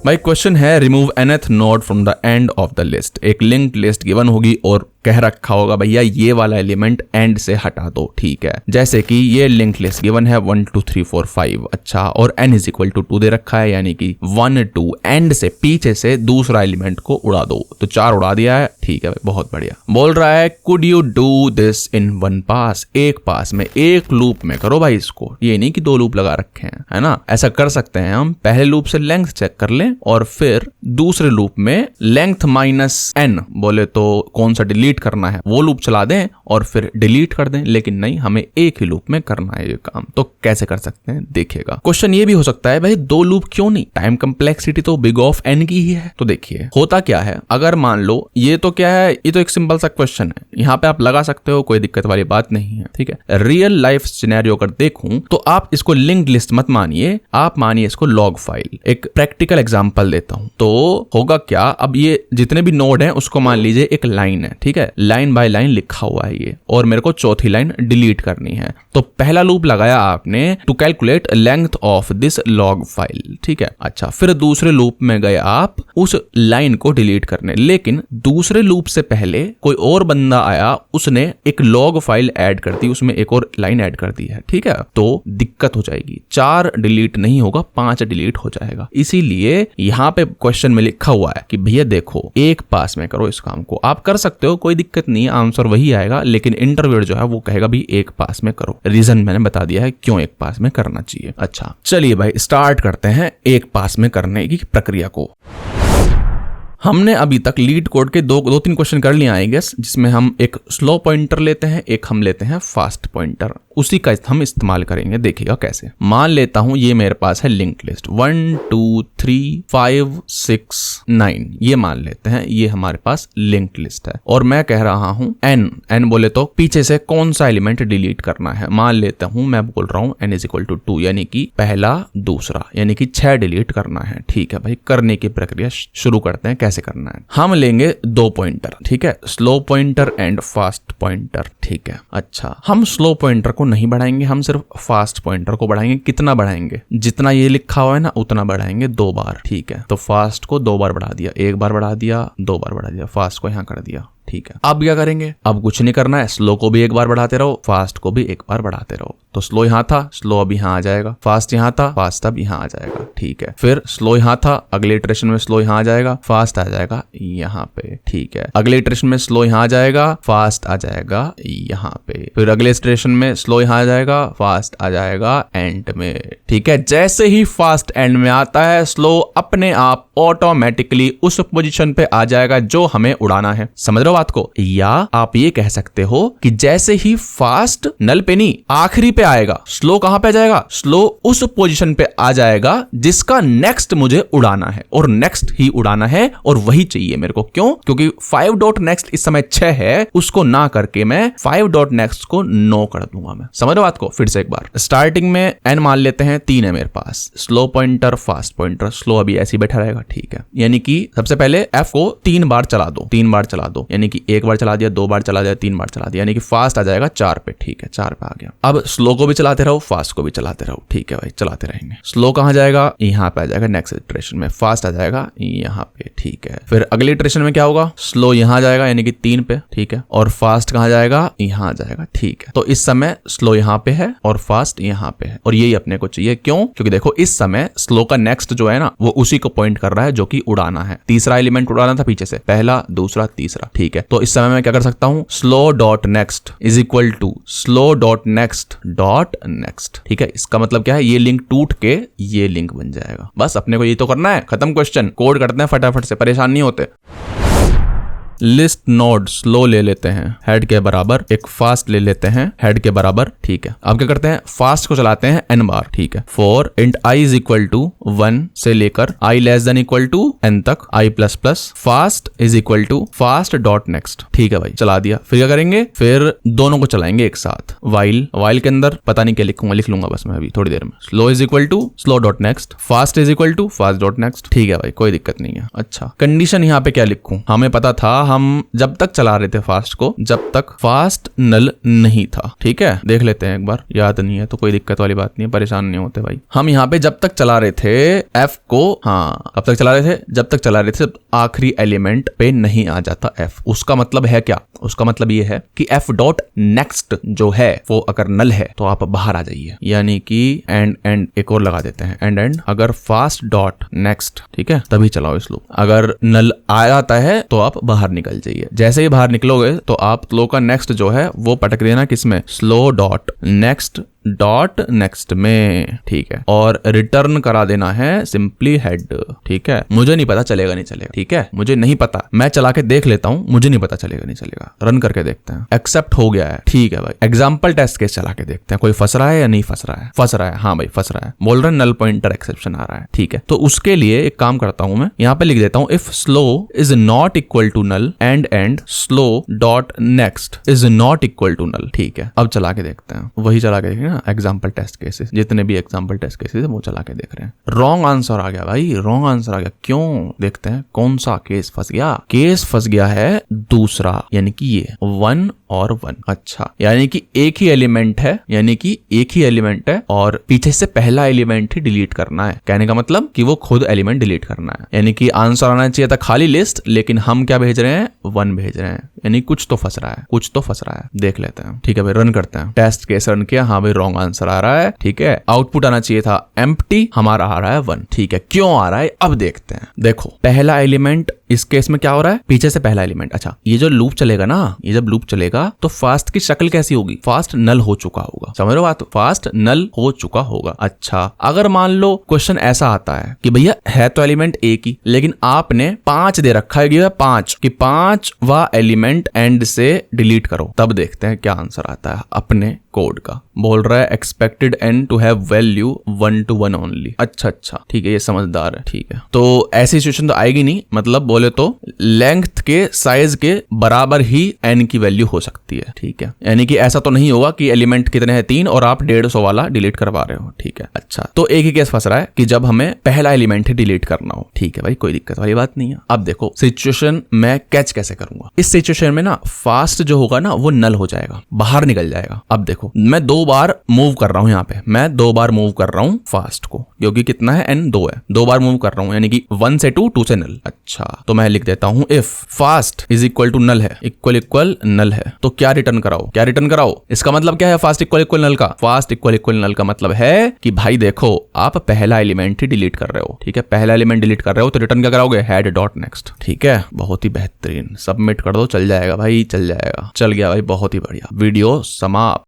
भाई क्वेश्चन है remove nth node from the end of the list. एक linked list given होगी और कह रखा होगा भैया ये वाला एलिमेंट एंड से हटा दो, ठीक है। जैसे कि ये लिंक्ड लिस्ट गिवन है 1 2 3 4 5, अच्छा, और n इज इक्वल टू 2 दे रखा है, यानी कि 1 2 एंड से पीछे से दूसरा एलिमेंट को उड़ा दो, तो 4 उड़ा दिया है, ठीक है भाई, बहुत बढ़िया। बोल रहा है could you do this in 1 पास, एक पास में, एक लूप में करो भाई इसको, ये नहीं कि 2 लूप लगा रखे हैं, है ना। ऐसा कर सकते हैं हम, पहले लूप से लेंथ चेक कर लें और फिर दूसरे लूप में लेंथ माइनस n बोले तो कौन सा डिलीट करना है वो लूप चला दें और फिर डिलीट कर दें, लेकिन नहीं, हमें एक ही लूप में करना है ये काम। तो कैसे कर सकते हैं देखिएगा। क्वेश्चन ये भी हो सकता है भाई 2 लूप क्यों नहीं, टाइम कंप्लेक्सिटी तो बिग ऑफ n की ही है। तो देखिए होता क्या है, अगर मान लो ये तो क्या है, ये तो एक सिंपल सा क्वेश्चन है, यहाँ पे आप लगा सकते हो, कोई दिक्कत वाली बात नहीं है, ठीक है। रियल लाइफ सिनेरियो अगर देखूं तो आप इसको लिंक्ड लिस्ट मत मानिए, आप मानिए इसको लॉग फाइल। एक प्रैक्टिकल एग्जांपल देता हूं, तो होगा क्या, अब ये जितने भी नोड हैं उसको मान लीजिए एक लाइन है, ठीक है, लाइन बाय लाइन लिखा हुआ है ये, और मेरे को चौथी लाइन डिलीट करनी है। तो पहला लूप लगाया आपने to calculate length of this log file, ठीक है। अच्छा, फिर दूसरे लूप में गए आप उस लाइन को डिलीट करने, लेकिन दूसरे लूप से पहले कोई और बंदा आया, उसने एक लॉग फाइल ऐड कर दी, उसमें एक और लाइन ऐड कर दी है, ठीक है। तो दिक्कत हो जाएगी, 4 डिलीट नहीं होगा, 5 डिलीट हो जाएगा। इसीलिए यहाँ पे क्वेश्चन में लिखा हुआ है कि भैया देखो एक पास में करो इस काम को। आप कर सकते हो, कोई दिक्कत नहीं है, आंसर वही आएगा, लेकिन इंटरव्यूअर जो है वो कहेगा भी एक पास में करो। रीजन मैंने बता दिया है क्यों एक पास में करना चाहिए। अच्छा चलिए भाई स्टार्ट करते हैं एक पास में करने की प्रक्रिया को। हमने अभी तक लीड कोड के 2-3 क्वेश्चन कर लिए आई गेस, जिसमें हम एक स्लो पॉइंटर लेते हैं, एक हम लेते हैं फास्ट पॉइंटर, उसी का हम इस्तेमाल करेंगे। देखिएगा कैसे। मान लेता हूं ये मेरे पास है लिंक्ड लिस्ट 1 2 3 5 6 9, ये मान लेते हैं ये हमारे पास लिंक्ड लिस्ट है, और मैं कह रहा हूं n बोले तो पीछे से कौन सा एलिमेंट डिलीट करना है। मान लेता हूं मैं बोल रहा हूं n = 2, यानी कि पहला दूसरा, यानी कि 6 डिलीट करना है, ठीक है भाई। करने की प्रक्रिया शुरू करते हैं, कैसे करना है। हम लेंगे 2 पॉइंटर, ठीक है, slow pointer and fast pointer, ठीक है। अच्छा, हम स्लो पॉइंटर को नहीं बढ़ाएंगे, हम सिर्फ फास्ट पॉइंटर को बढ़ाएंगे। कितना बढ़ाएंगे, जितना ये लिखा हुआ है ना उतना बढ़ाएंगे, 2 बार, ठीक है। तो फास्ट को 2 बार बढ़ा दिया, 1 बार बढ़ा दिया, 2 बार बढ़ा दिया, फास्ट को यहां कर दिया, ठीक है। अब क्या करेंगे, अब कुछ नहीं करना है, स्लो को भी 1 बार बढ़ाते रहो, फास्ट को भी 1 बार बढ़ाते रहो। तो स्लो यहाँ था, स्लो अब यहाँ आ जाएगा, फास्ट यहाँ था, फास्ट अब यहाँ आ जाएगा, ठीक है। फिर स्लो यहाँ था, अगले इटरेशन में स्लो यहाँ आ जाएगा, फास्ट आ जाएगा यहाँ पे, ठीक है। अगले इटरेशन में स्लो यहाँ आ जाएगा, फास्ट आ जाएगा यहाँ पे। फिर अगले इटरेशन में स्लो यहाँ आ जाएगा, फास्ट आ जाएगा एंड में, ठीक है। जैसे ही फास्ट एंड में आता है, स्लो अपने आप ऑटोमेटिकली उस पोजीशन पे आ जाएगा जो हमें उड़ाना है। समझ रहे हो बात को? या आप ये कह सकते हो कि जैसे ही फास्ट नल पे नहीं आखिरी पे आएगा, स्लो कहां पे आ जाएगा, स्लो उस पोजीशन पे आ जाएगा जिसका नेक्स्ट मुझे उड़ाना है, और नेक्स्ट ही उड़ाना है, और वही चाहिए मेरे को। क्यों? क्योंकि 5 डॉट नेक्स्ट इस समय 6 है, उसको ना करके मैं 5 डॉट नेक्स्ट को 9 कर दूंगा मैं। समझ रहे हो बात को? फिर से एक बार स्टार्टिंग में n मान लेते हैं 3 है मेरे पास, slow pointer fast pointer, slow अभी ऐसे ही बैठा रहेगा, ठीक है। यानी कि सबसे पहले f को 3 बार चला दो, 3 बार चला दो, यानी कि 1 बार चला दिया, 2 बार चला दिया, 3 बार चला दिया, यानी कि फास्ट आ जाएगा 4 पे, ठीक है, 4 पे आ गया। अब स्लो को भी चलाते रहो, फास्ट को भी चलाते रहो, ठीक है भाई, चलाते रहेंगे। स्लो कहां जाएगा, यहां पे आ जाएगा नेक्स्ट इटरेशन में, फास्ट आ जाएगा यहां पे, ठीक है। फिर अगले इटरेशन में क्या होगा, स्लो यहां जाएगा यानी कि 3 पे, ठीक है, और फास्ट कहां जाएगा, यहां आ जाएगा, ठीक है। तो इस समय स्लो यहां पे है और फास्ट यहां पे है, और यही अपने को चाहिए। क्यों? क्योंकि देखो इस समय स्लो का नेक्स्ट जो है ना वो उसी को पॉइंट कर रहा है जो कि उड़ाना है। तीसरा एलिमेंट उड़ाना था पीछे से, पहला दूसरा तीसरा, ठीक है। तो इस समय मैं क्या कर सकता हूं, slow dot next is equal to slow dot next dot next, ठीक है। इसका मतलब क्या है, ये लिंक टूट के ये लिंक बन जाएगा। बस अपने को ये तो करना है, खत्म क्वेश्चन। कोड करते हैं फटाफट से, परेशान नहीं होते। लिस्ट नोड स्लो ले लेते हैं हेड के बराबर, एक फास्ट ले लेते हैं हेड के बराबर, ठीक है। अब क्या करते हैं, फास्ट को चलाते हैं n बार, ठीक है। For int i is equal to 1 से लेकर i less than equal to n तक, i plus plus fast is equal to fast dot next, ठीक है भाई, चला दिया। फिर क्या करेंगे, फिर दोनों को चलाएंगे एक साथ। वाइल के अंदर पता नहीं क्या लिखूंगा, लिख लूंगा बस मैं अभी थोड़ी देर में। Slow is equal to slow dot next, fast is equal to fast dot next, ठीक है भाई, कोई दिक्कत नहीं है। अच्छा, कंडीशन यहाँ पे क्या लिखूं, हमें पता था हम जब तक चला रहे थे फास्ट को, जब तक फास्ट नल नहीं था। ठीक है, देख लेते हैं एक बार, याद नहीं है तो कोई दिक्कत वाली बात नहीं है, परेशान नहीं होते भाई। हम यहाँ पे जब तक चला रहे थे एफ को, हाँ कब तक चला रहे थे, जब तक चला रहे थे आखिरी एलिमेंट पे नहीं आ जाता एफ। उसका मतलब है क्या, उसका मतलब ये है कि एफ डॉट नेक्स्ट जो है वो अगर नल है तो आप बाहर आ जाइए, यानी कि एंड एक और लगा देते हैं, एंड अगर फास्ट डॉट नेक्स्ट, ठीक है, तभी चलाओ इस लूप। अगर नल आ जाता है तो आप बाहर निकल जाइए। जैसे ही बाहर निकलोगे तो आप स्लो का नेक्स्ट जो है वो पटक देना किसमें, स्लो डॉट नेक्स्ट में। ठीक है, और रिटर्न करा देना है सिंपली हेड। ठीक है, मुझे नहीं पता चलेगा नहीं चलेगा, ठीक है, मुझे नहीं पता, मैं चला के देख लेता हूं, मुझे नहीं पता चलेगा नहीं चलेगा, रन करके देखते हैं। एक्सेप्ट हो गया है, ठीक है भाई। एग्जाम्पल टेस्ट केस चला के देखते हैं, कोई फंस रहा है या नहीं फंस रहा है। फंस रहा है, हाँ भाई फंस रहा है, बोल रहे नल पॉइंटर एक्सेप्शन आ रहा है। ठीक है, तो उसके लिए एक काम करता हूं, मैं यहाँ पे लिख देता हूं if slow is not equal to null and slow dot next is not equal to null. ठीक है, अब चला के देखते हैं, वही चला के देखेंगे ना, एग्जाम्पल टेस्ट केसेस, जितने भी एग्जाम्पल टेस्ट केसेस वो चला के देख रहे हैं। रॉन्ग आंसर आ गया भाई, रॉन्ग आंसर आ गया। क्यों, देखते हैं कौन सा केस फंस गया। केस फंस गया है दूसरा, यानी कि ये 1 और 1। अच्छा, यानी कि एक ही एलिमेंट है, यानी कि एक ही एलिमेंट है और पीछे से पहला एलिमेंट ही डिलीट करना है। कहने का मतलब कि वो खुद एलिमेंट डिलीट करना है, यानी कि आंसर आना चाहिए था खाली लिस्ट, लेकिन हम क्या भेज रहे हैं, 1 भेज रहे हैं, यानी कुछ तो फंस रहा है, कुछ तो फंस रहा है। देख लेते हैं, ठीक है भाई, रन करते हैं। टेस्ट केस रन किया, हाँ भाई रॉन्ग आंसर आ रहा है। ठीक है, आउटपुट आना चाहिए था एम्प्टी, हमारा आ रहा है 1। ठीक है, क्यों आ रहा है अब देखते हैं। देखो पहला एलिमेंट इस केस में क्या हो रहा है, पीछे से पहला एलिमेंट। अच्छा, ये जो लूप चलेगा ना, ये जब लूप चलेगा तो फास्ट की शक्ल कैसी होगी, फास्ट नल हो चुका होगा, समझ रहे हो बात, फास्ट नल हो चुका होगा। अच्छा, अगर मान लो क्वेश्चन ऐसा आता है कि भैया है तो एलिमेंट एक ही, लेकिन आपने 5 दे रखा है, 5 कि 5वां एलिमेंट एंड से डिलीट करो, तब देखते हैं क्या आंसर आता है अपने कोड का। बोल रहा है expected n to have value 1 to 1 only. अच्छा, ठीक है, ये समझदार है। ठीक है, तो ऐसी सिचुएशन तो आएगी नहीं, मतलब बोले तो लेंथ के साइज के बराबर ही एन की वैल्यू हो सकती है। ठीक है, यानी कि ऐसा तो नहीं होगा कि एलिमेंट कितने हैं 3 और आप 150 वाला डिलीट करवा रहे हो। ठीक है, अच्छा, तो एक ही केस फंस रहा है कि जब हमें पहला एलिमेंट ही डिलीट करना हो। ठीक है भाई, कोई दिक्कत वाली बात नहीं है। अब देखो सिचुएशन मैं कैच कैसे करूंगा। इस सिचुएशन में ना फास्ट जो होगा ना वो नल हो जाएगा, बाहर निकल जाएगा। अब देखो मैं 2 बार मूव कर रहा हूं, यहाँ पे मैं 2 बार मूव कर रहा हूं फास्ट को, क्योंकि कितना है n 2 है, 2 बार मूव कर रहा हूं, यानी कि 1 से 2 से नल। अच्छा, तो मैं लिख देता हूं if fast is equal to null है, इक्वल नल है, तो क्या रिटर्न कराओ, क्या रिटर्न कराओ। इसका मतलब क्या है, फास्ट इक्वल नल का, फास्ट इक्वल नल का मतलब है कि भाई देखो आप पहला एलिमेंट ही डिलीट कर रहे हो। ठीक है, पहला एलिमेंट डिलीट कर रहे हो तो रिटर्न क्या कराओगे, हेड डॉट नेक्स्ट। ठीक है, बहुत ही बेहतरीन, सबमिट कर दो, चल जाएगा भाई, चल जाएगा, चल गया भाई, बहुत ही बढ़िया। वीडियो समाप्त।